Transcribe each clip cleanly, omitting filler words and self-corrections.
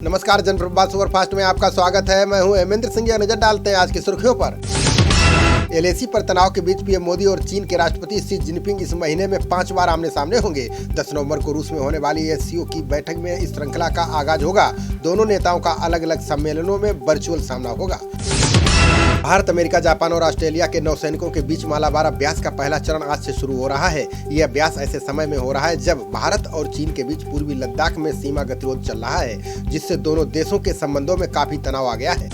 नमस्कार, जनप्रवाद सुपरफास्ट में आपका स्वागत है। मैं हूं हेमेंद्र सिंह। नजर डालते हैं आज की सुर्खियों पर। एलएसी पर तनाव के बीच पीएम मोदी और चीन के राष्ट्रपति शी जिनपिंग इस महीने में 5 बार आमने सामने होंगे। 10 नवंबर को रूस में होने वाली एससीओ की बैठक में इस श्रृंखला का आगाज होगा। दोनों नेताओं का अलग अलग सम्मेलनों में वर्चुअल सामना होगा। भारत, अमेरिका, जापान और ऑस्ट्रेलिया के नौसैनिकों के बीच मालाबार अभ्यास का पहला चरण आज से शुरू हो रहा है। यह अभ्यास ऐसे समय में हो रहा है जब भारत और चीन के बीच पूर्वी लद्दाख में सीमा गतिरोध चल रहा है, जिससे दोनों देशों के संबंधों में काफी तनाव आ गया है।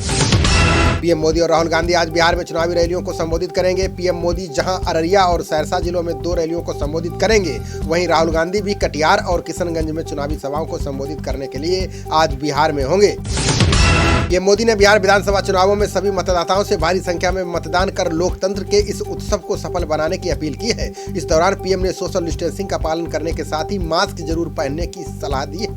पीएम मोदी और राहुल गांधी आज बिहार में चुनावी रैलियों को संबोधित करेंगे। पीएम मोदी जहां अररिया और सहरसा जिलों में 2 रैलियों को संबोधित करेंगे, वहीं राहुल गांधी भी कटिहार और किशनगंज में चुनावी सभाओं को संबोधित करने के लिए आज बिहार में होंगे। पीएम मोदी ने बिहार विधानसभा चुनावों में सभी मतदाताओं से भारी संख्या में मतदान कर लोकतंत्र के इस उत्सव को सफल बनाने की अपील की है। इस दौरान पीएम ने सोशल डिस्टेंसिंग का पालन करने के साथ ही मास्क जरूर पहनने की सलाह दी है।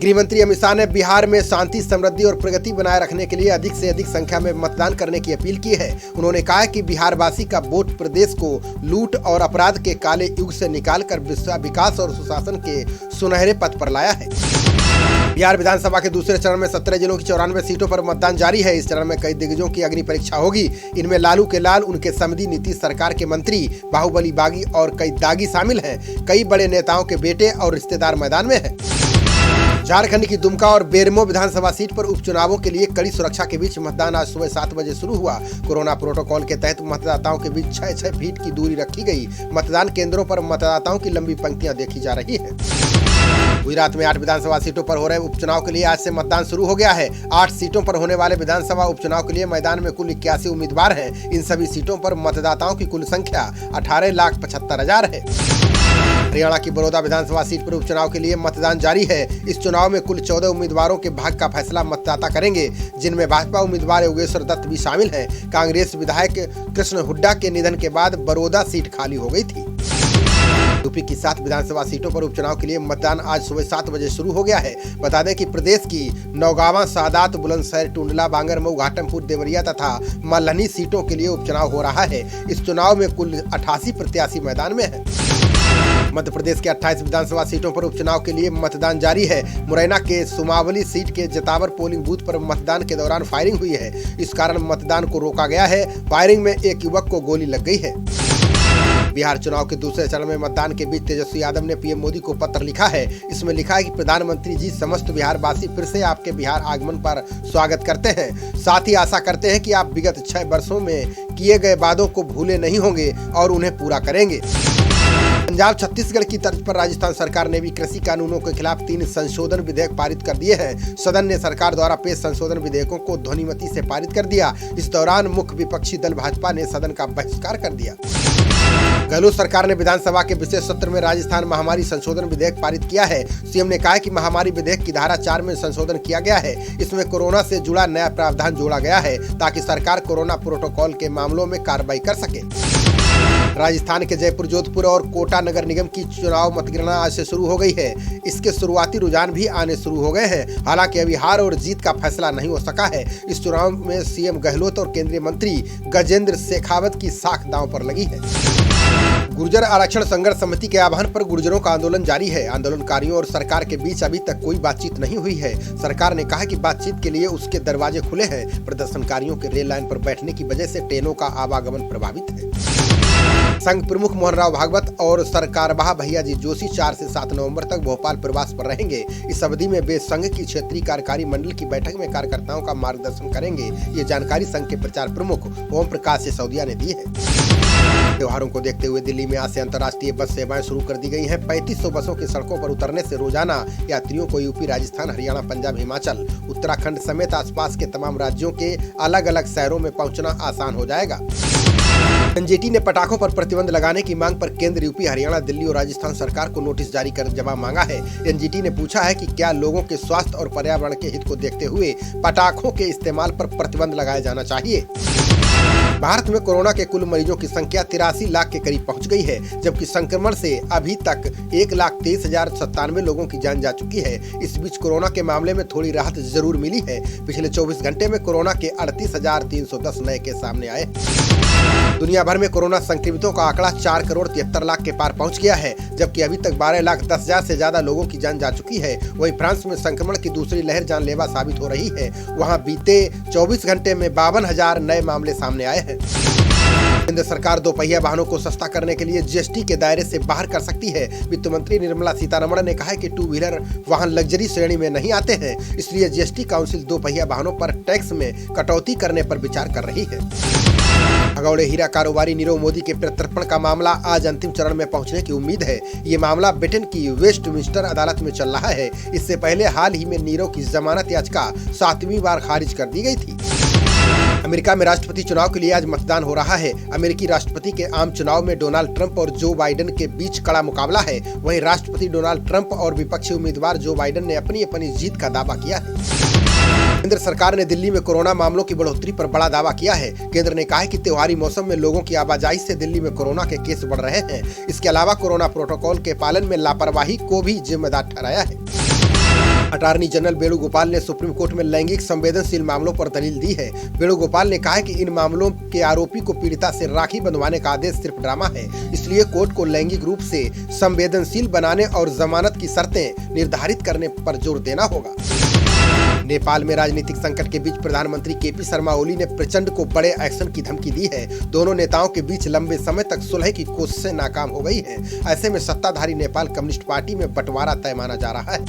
गृह मंत्री अमित शाह ने बिहार में शांति, समृद्धि और प्रगति बनाए रखने के लिए अधिक से अधिक संख्या में मतदान करने की अपील की है। उन्होंने कहा कि बिहारवासी का वोट प्रदेश को लूट और अपराध के काले युग से निकालकर विकास और सुशासन के सुनहरे पथ पर लाया है। बिहार विधानसभा के दूसरे चरण में 17 जिलों की 94 सीटों पर मतदान जारी है। इस चरण में कई दिग्गजों की अग्नि परीक्षा होगी। इनमें लालू के लाल, उनके समधी नीतीश सरकार के मंत्री, बाहुबली बागी और कई दागी शामिल हैं। कई बड़े नेताओं के बेटे और रिश्तेदार मैदान में हैं। झारखंड की दुमका और बेरमो विधानसभा सीट पर उपचुनावों के लिए कड़ी सुरक्षा के बीच मतदान आज सुबह 7 बजे शुरू हुआ। कोरोना प्रोटोकॉल के तहत मतदाताओं के बीच 6-6 फीट की दूरी रखी गई। मतदान केंद्रों पर मतदाताओं की लंबी पंक्तियां देखी जा रही है। गुजरात में 8 विधानसभा सीटों पर हो रहे उपचुनाव के लिए आज से मतदान शुरू हो गया है। 8 सीटों पर होने वाले विधानसभा उपचुनाव के लिए मैदान में कुल 81 उम्मीदवार हैं। इन सभी सीटों पर मतदाताओं की कुल संख्या 18,75,000 है। हरियाणा की बड़ौदा विधानसभा सीट पर उपचुनाव के लिए मतदान जारी है। इस चुनाव में कुल 14 उम्मीदवारों के भाग्य का फैसला मतदाता करेंगे, जिनमें भाजपा उम्मीदवार योगेश्वर दत्त भी शामिल हैं। कांग्रेस विधायक कृष्ण हुड्डा के निधन के बाद बड़ौदा सीट खाली हो गई थी। यूपी की 7 विधानसभा सीटों पर उपचुनाव के लिए मतदान आज सुबह 7 बजे शुरू हो गया है। बता दें कि प्रदेश की नौगावा, सादात, बुलंदशहर, टुंडला, बांगरमऊ, घाटमपुर, देवरिया तथा मल्हनी सीटों के लिए उपचुनाव हो रहा है। इस चुनाव में कुल 88 प्रत्याशी मैदान में हैं। मध्य प्रदेश के 28 विधानसभा सीटों पर उपचुनाव के लिए मतदान जारी है। मुरैना के सुमावली सीट के जतावर पोलिंग बूथ पर मतदान के दौरान फायरिंग हुई है। इस कारण मतदान को रोका गया है। फायरिंग में एक युवक को गोली लग गई है। बिहार चुनाव के दूसरे चरण में मतदान के बीच तेजस्वी यादव ने पीएम मोदी को पत्र लिखा है। इसमें लिखा है कि प्रधानमंत्री जी, समस्त बिहारवासी फिर से आपके बिहार आगमन पर स्वागत करते हैं। साथ ही आशा करते हैं कि आप विगत 6 वर्षों में किए गए वादों को भूले नहीं होंगे और उन्हें पूरा करेंगे। पंजाब, छत्तीसगढ़ की तर्ज पर राजस्थान सरकार ने भी कृषि कानूनों के खिलाफ 3 संशोधन विधेयक पारित कर दिए हैं। सदन ने सरकार द्वारा पेश संशोधन विधेयकों को ध्वनिमति से पारित कर दिया। इस दौरान मुख्य विपक्षी दल भाजपा ने सदन का बहिष्कार कर दिया। गहलोत सरकार ने विधानसभा के विशेष सत्र में राजस्थान महामारी संशोधन विधेयक पारित किया है। सीएम ने कहा कि महामारी विधेयक की धारा 4 में संशोधन किया गया है। इसमें कोरोना से जुड़ा नया प्रावधान जोड़ा गया है ताकि सरकार कोरोना प्रोटोकॉल के मामलों में कार्रवाई कर सके। राजस्थान के जयपुर, जोधपुर और कोटा नगर निगम की चुनाव मतगणना आज से शुरू हो गई है। इसके शुरुआती रुझान भी आने शुरू हो गए हैं। हालांकि अभी हार और जीत का फैसला नहीं हो सका है। इस चुनाव में सीएम गहलोत और केंद्रीय मंत्री गजेंद्र शेखावत की साख दांव पर लगी है। गुर्जर आरक्षण संघर्ष समिति के आह्वान पर गुर्जरों का आंदोलन जारी है। आंदोलनकारियों और सरकार के बीच अभी तक कोई बातचीत नहीं हुई है। सरकार ने कहा कि बातचीत के लिए उसके दरवाजे खुले हैं। प्रदर्शनकारियों के रेल लाइन पर बैठने की वजह से ट्रेनों का आवागमन प्रभावित है। संघ प्रमुख मोहन राव भागवत और सरकारवाह भैयाजी जोशी 4 से 7 नवंबर तक भोपाल प्रवास पर रहेंगे। इस अवधि में वे संघ की क्षेत्रीय कार्यकारी मंडल की बैठक में कार्यकर्ताओं का मार्गदर्शन करेंगे। ये जानकारी संघ के प्रचार प्रमुख ओम प्रकाश सिसोदिया ने दी है। त्योहारों को देखते हुए दिल्ली में आज से अंतर्राष्ट्रीय बस सेवाएं शुरू कर दी गई हैं। 3500 बसों की सड़कों पर उतरने से रोजाना यात्रियों को यूपी, राजस्थान, हरियाणा, पंजाब, हिमाचल, उत्तराखंड समेत आसपास के तमाम राज्यों के अलग अलग शहरों में पहुंचना आसान हो जाएगा। एनजीटी ने पटाखों पर प्रतिबंध लगाने की मांग पर केंद्र, यूपी, हरियाणा, दिल्ली और राजस्थान सरकार को नोटिस जारी कर जवाब मांगा है। एनजीटी ने पूछा है कि क्या लोगों के स्वास्थ्य और पर्यावरण के हित को देखते हुए पटाखों के इस्तेमाल पर प्रतिबंध लगाया जाना चाहिए। भारत में कोरोना के कुल मरीजों की संख्या 83 लाख के करीब पहुंच गई है, जबकि संक्रमण से अभी तक 1,23,097 लोगों की जान जा चुकी है। इस बीच कोरोना के मामले में थोड़ी राहत जरूर मिली है। पिछले 24 घंटे में कोरोना के 38,310 नए केस सामने आए। दुनिया भर में कोरोना संक्रमितों का आंकड़ा 4,73,00,000 के पार पहुंच गया है, जबकि अभी तक 12,10,000 से ज्यादा लोगों की जान जा चुकी है। वहीं फ्रांस में संक्रमण की दूसरी लहर जानलेवा साबित हो रही है। वहां बीते 24 घंटे में 52,000 नए मामले सामने आए हैं। केंद्र सरकार दोपहिया वाहनों को सस्ता करने के लिए जीएसटी के दायरे से बाहर कर सकती है। वित्त मंत्री निर्मला सीतारमण ने कहा है कि 2 व्हीलर वाहन लग्जरी श्रेणी में नहीं आते हैं, इसलिए जीएसटी काउंसिल दोपहिया वाहनों पर टैक्स में कटौती करने पर विचार कर रही है। भगौड़े हीरा कारोबारी नीरव मोदी के प्रत्यर्पण का मामला आज अंतिम चरण में पहुंचने की उम्मीद है। ये मामला ब्रिटेन की वेस्टमिंस्टर अदालत में चल रहा है। इससे पहले हाल ही में नीरव की जमानत याचिका 7वीं बार खारिज कर दी गई थी। अमेरिका में राष्ट्रपति चुनाव के लिए आज मतदान हो रहा है। अमेरिकी राष्ट्रपति के आम चुनाव में डोनाल्ड ट्रंप और जो बाइडेन के बीच कड़ा मुकाबला है। वहीं राष्ट्रपति डोनाल्ड ट्रंप और विपक्षी उम्मीदवार जो बाइडेन ने अपनी जीत का दावा किया है। केंद्र सरकार ने दिल्ली में कोरोना मामलों की बढ़ोतरी पर बड़ा दावा किया है। केंद्र ने कहा है कि त्योहारी मौसम में लोगों की आवाजाही से दिल्ली में कोरोना के केस बढ़ रहे हैं। इसके अलावा कोरोना प्रोटोकॉल के पालन में लापरवाही को भी जिम्मेदार ठहराया है। अटॉर्नी जनरल वेणुगोपाल ने सुप्रीम कोर्ट में लैंगिक संवेदनशील मामलों पर दलील दी है। वेणुगोपाल ने कहा है कि इन मामलों के आरोपी को पीड़िता से राखी बंधवाने का आदेश सिर्फ ड्रामा है, इसलिए कोर्ट को लैंगिक रूप से संवेदनशील बनाने और जमानत की शर्तें निर्धारित करने पर जोर देना होगा। नेपाल में राजनीतिक संकट के बीच प्रधानमंत्री केपी शर्मा ओली ने प्रचंड को बड़े एक्शन की धमकी दी है। दोनों नेताओं के बीच लंबे समय तक सुलह की कोशिशें नाकाम हो गई है। ऐसे में सत्ताधारी नेपाल कम्युनिस्ट पार्टी में बंटवारा तय माना जा रहा है।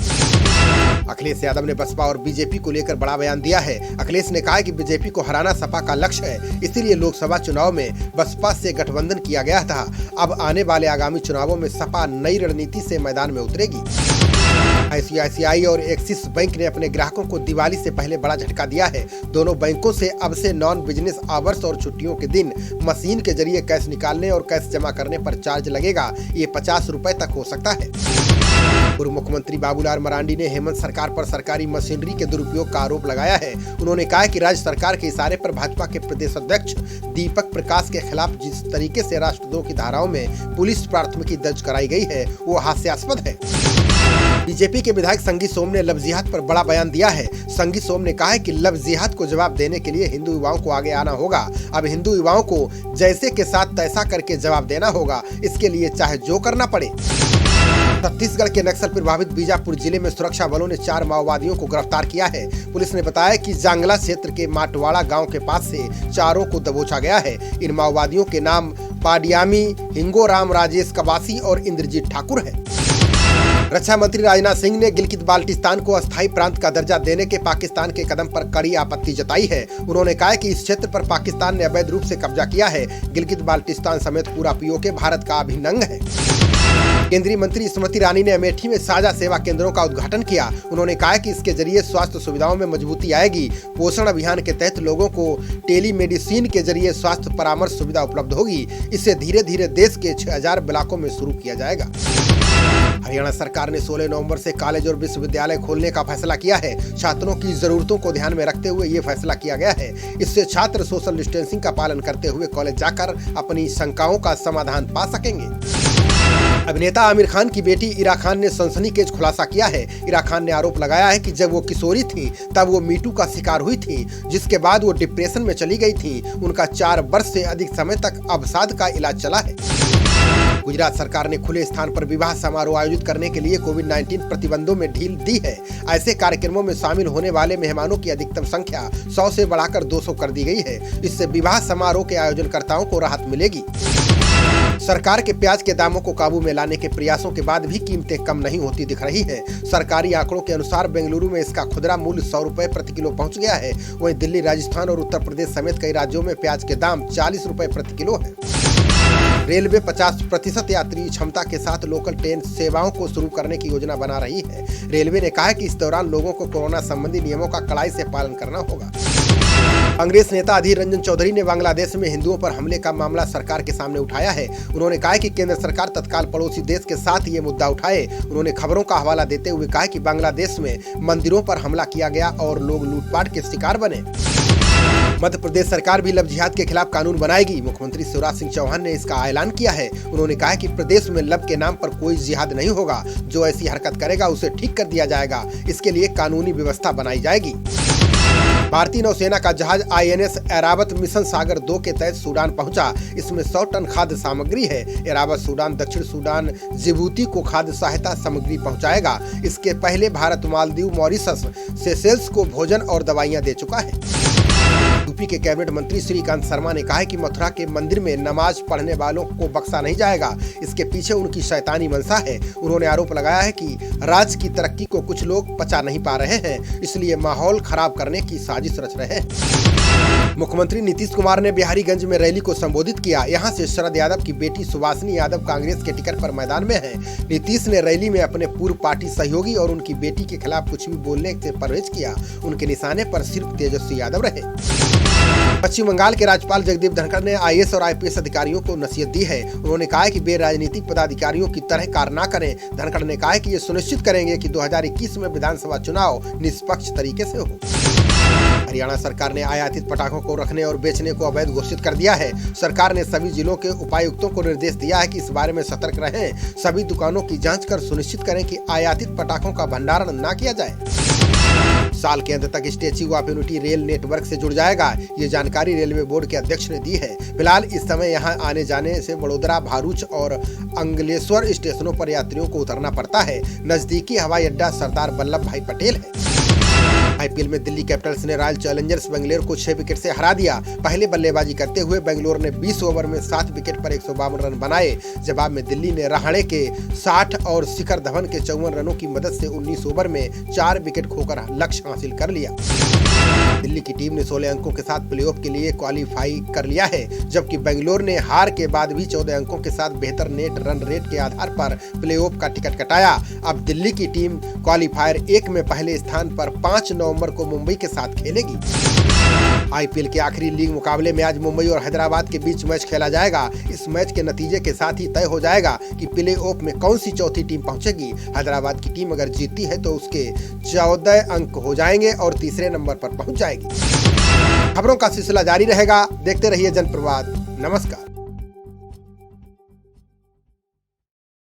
अखिलेश यादव ने बसपा और बीजेपी को लेकर बड़ा बयान दिया है। अखिलेश ने कहा है कि बीजेपी को हराना सपा का लक्ष्य है, इसीलिए लोकसभा चुनाव में बसपा से गठबंधन किया गया था। अब आने वाले आगामी चुनावों में सपा नई रणनीति से मैदान में उतरेगी। आईसीआईसीआई और एक्सिस बैंक ने अपने ग्राहकों को दिवाली से पहले बड़ा झटका दिया है। दोनों बैंकों से अब से नॉन बिजनेस आवर्स और छुट्टियों के दिन मशीन के जरिए कैश निकालने और कैश जमा करने पर चार्ज लगेगा। ये 50 रुपए तक हो सकता है। पूर्व मुख्यमंत्री बाबूलाल मरांडी ने हेमंत सरकार पर सरकारी मशीनरी के दुरुपयोग का आरोप लगाया है। उन्होंने कहा कि राज्य सरकार के इशारे पर भाजपा के प्रदेश अध्यक्ष दीपक प्रकाश के खिलाफ जिस तरीके से राष्ट्रद्रोह की धाराओं में पुलिस प्राथमिकी दर्ज कराई गई है वो हास्यास्पद है। बीजेपी के विधायक संगी सोम ने लव जिहाद पर बड़ा बयान दिया है। संगी सोम ने कहा है कि लव जिहाद को जवाब देने के लिए हिंदू युवाओं को आगे आना होगा। अब हिंदू युवाओं को जैसे के साथ तैसा करके जवाब देना होगा, इसके लिए चाहे जो करना पड़े। छत्तीसगढ़ के नक्सल प्रभावित बीजापुर जिले में सुरक्षा बलों ने 4 माओवादियों को गिरफ्तार किया है। पुलिस ने बताया कि जांगला क्षेत्र के माटवाड़ा गांव के पास से 4 को दबोचा गया है। इन माओवादियों के नाम पाडियामी, हिंगोराम, राजेश कवासी और इंद्रजीत ठाकुर है। रक्षा मंत्री राजनाथ सिंह ने गिलगित बाल्टिस्तान को अस्थायी प्रांत का दर्जा देने के पाकिस्तान के कदम पर कड़ी आपत्ति जताई है। उन्होंने कहा कि इस क्षेत्र पर पाकिस्तान ने अवैध रूप से कब्जा किया है। गिलगित बाल्टिस्तान समेत पूरा पीओके भारत का अभिन्न अंग है। केंद्रीय मंत्री स्मृति ईरानी ने अमेठी में साझा सेवा केंद्रों का उद्घाटन किया। उन्होंने कहा कि इसके जरिए स्वास्थ्य सुविधाओं में मजबूती आएगी। पोषण अभियान के तहत लोगों को टेलीमेडिसिन के जरिए स्वास्थ्य परामर्श सुविधा उपलब्ध होगी। इसे धीरे धीरे देश के 6000 ब्लॉकों में शुरू किया जाएगा। हरियाणा सरकार ने 16 नवंबर से कॉलेज और विश्वविद्यालय खोलने का फैसला किया है। छात्रों की जरूरतों को ध्यान में रखते हुए ये फैसला किया गया है। इससे छात्र सोशल डिस्टेंसिंग का पालन करते हुए कॉलेज जाकर अपनी शंकाओं का समाधान पा सकेंगे। अभिनेता आमिर खान की बेटी इरा खान ने सनसनीखेज खुलासा किया है। इरा खान ने आरोप लगाया है कि जब वो किशोरी थी तब वो मीटू का शिकार हुई थी, जिसके बाद वो डिप्रेशन में चली गई थी। उनका 4 वर्ष से अधिक समय तक अवसाद का इलाज चला है। गुजरात सरकार ने खुले स्थान पर विवाह समारोह आयोजित करने के लिए कोविड-19 प्रतिबंधों में ढील दी है। ऐसे कार्यक्रमों में शामिल होने वाले मेहमानों की अधिकतम संख्या 100 से बढ़ाकर 200 कर दी गई है। इससे विवाह समारोह के आयोजनकर्ताओं को राहत मिलेगी। सरकार के प्याज के दामों को काबू में लाने के प्रयासों के बाद भी कीमतें कम नहीं होती दिख रही है। सरकारी आंकड़ों के अनुसार बेंगलुरु में इसका खुदरा मूल्य 100 रुपए प्रति किलो पहुंच गया है। वहीं दिल्ली, राजस्थान और उत्तर प्रदेश समेत कई राज्यों में प्याज के दाम 40 रुपए प्रति किलो है। रेलवे 50% यात्री क्षमता के साथ लोकल ट्रेन सेवाओं को शुरू करने की योजना बना रही है। रेलवे ने कहा है कि इस दौरान लोगों को कोरोना संबंधी नियमों का कड़ाई से पालन करना होगा। कांग्रेस नेता अधीर रंजन चौधरी ने बांग्लादेश में हिंदुओं पर हमले का मामला सरकार के सामने उठाया है। उन्होंने कहा कि केंद्र सरकार तत्काल पड़ोसी देश के साथ ये मुद्दा उठाए। उन्होंने खबरों का हवाला देते हुए कहा कि बांग्लादेश में मंदिरों पर हमला किया गया और लोग लूटपाट के शिकार बने। मध्य प्रदेश सरकार भी लव जिहाद के खिलाफ कानून बनाएगी। मुख्यमंत्री शिवराज सिंह चौहान ने इसका ऐलान किया है। उन्होंने कहा कि प्रदेश में लव के नाम पर कोई जिहाद नहीं होगा। जो ऐसी हरकत करेगा उसे ठीक कर दिया जाएगा। इसके लिए कानूनी व्यवस्था बनाई जाएगी। भारतीय नौसेना का जहाज INS ऐरावत मिशन सागर 2 के तहत सूडान पहुंचा। इसमें 100 टन खाद्य सामग्री है। ऐरावत सूडान, दक्षिण सूडान, जिबूती को खाद्य सहायता सामग्री पहुंचाएगा। इसके पहले भारत मालदीव, मॉरिशस, सेशेल्स को भोजन और दवाइयां दे चुका है। यूपी के कैबिनेट मंत्री श्रीकांत शर्मा ने कहा है कि मथुरा के मंदिर में नमाज पढ़ने वालों को बख्शा नहीं जाएगा। इसके पीछे उनकी शैतानी मंशा है। उन्होंने आरोप लगाया है कि राज्य की तरक्की को कुछ लोग पचा नहीं पा रहे हैं, इसलिए माहौल खराब करने की साजिश रच रहे हैं। मुख्यमंत्री नीतीश कुमार ने बिहारीगंज में रैली को संबोधित किया। यहां से शरद यादव की बेटी सुभाषिनी यादव कांग्रेस के टिकट पर मैदान में है। नीतीश ने रैली में अपने पूर्व पार्टी सहयोगी और उनकी बेटी के खिलाफ कुछ भी बोलने से परहेज किया। उनके निशाने पर सिर्फ तेजस्वी यादव रहे। पश्चिम बंगाल के राज्यपाल जगदीप धनखड़ ने IAS और IPS अधिकारियों को नसीहत दी है। उन्होंने कहा है कि वे राजनीतिक पदाधिकारियों की तरह कार्य न करें। धनखड़ ने कहा है कि ये सुनिश्चित करेंगे कि 2021 में विधानसभा चुनाव निष्पक्ष तरीके से हो। हरियाणा सरकार ने आयातित पटाखों को रखने और बेचने को अवैध घोषित कर दिया है। सरकार ने सभी जिलों के उपायुक्तों को निर्देश दिया है कि इस बारे में सतर्क रहें। सभी दुकानों की जांच कर सुनिश्चित करें कि आयातित पटाखों का भंडारण न किया जाए। साल के अंत तक statue of unity rail network से जुड़ जाएगा। ये जानकारी रेलवे बोर्ड के अध्यक्ष ने दी है। फिलहाल इस समय यहां आने जाने से वडोदरा, भारूच और अंगलेश्वर स्टेशनों पर यात्रियों को उतरना पड़ता है। नजदीकी हवाई अड्डा सरदार वल्लभ भाई पटेल है। IPL में दिल्ली कैपिटल्स ने रॉयल चैलेंजर्स बेंगलुरु को 6 विकेट से हरा दिया। पहले बल्लेबाजी करते हुए बेंगलुरु ने 20 ओवर में 7 विकेट पर 152 रन बनाए। जवाब में दिल्ली ने रहाणे के 60 और शिखर धवन के 54 रनों की मदद से 19 ओवर में 4 विकेट खोकर लक्ष्य हासिल कर लिया। दिल्ली की टीम ने 16 अंकों के साथ प्लेऑफ के लिए क्वालीफाई कर लिया है, जबकि बेंगलुरु ने हार के बाद भी 14 अंकों के साथ बेहतर नेट रन रेट के आधार पर प्लेऑफ का टिकट कटाया। अब दिल्ली की टीम क्वालीफायर 1 में पहले स्थान पर 5 नवंबर को मुंबई के साथ खेलेगी। IPL के आखिरी लीग मुकाबले में आज मुंबई और हैदराबाद के बीच मैच खेला जाएगा। इस मैच के नतीजे के साथ ही तय हो जाएगा कि प्ले-ऑफ में कौन सी चौथी टीम पहुंचेगी। हैदराबाद की टीम अगर जीतती है तो उसके 14 अंक हो जाएंगे और तीसरे नंबर पर पहुंच जाएगी। खबरों का सिलसिला जारी रहेगा। देखते रहिए जनप्रवाद। नमस्कार।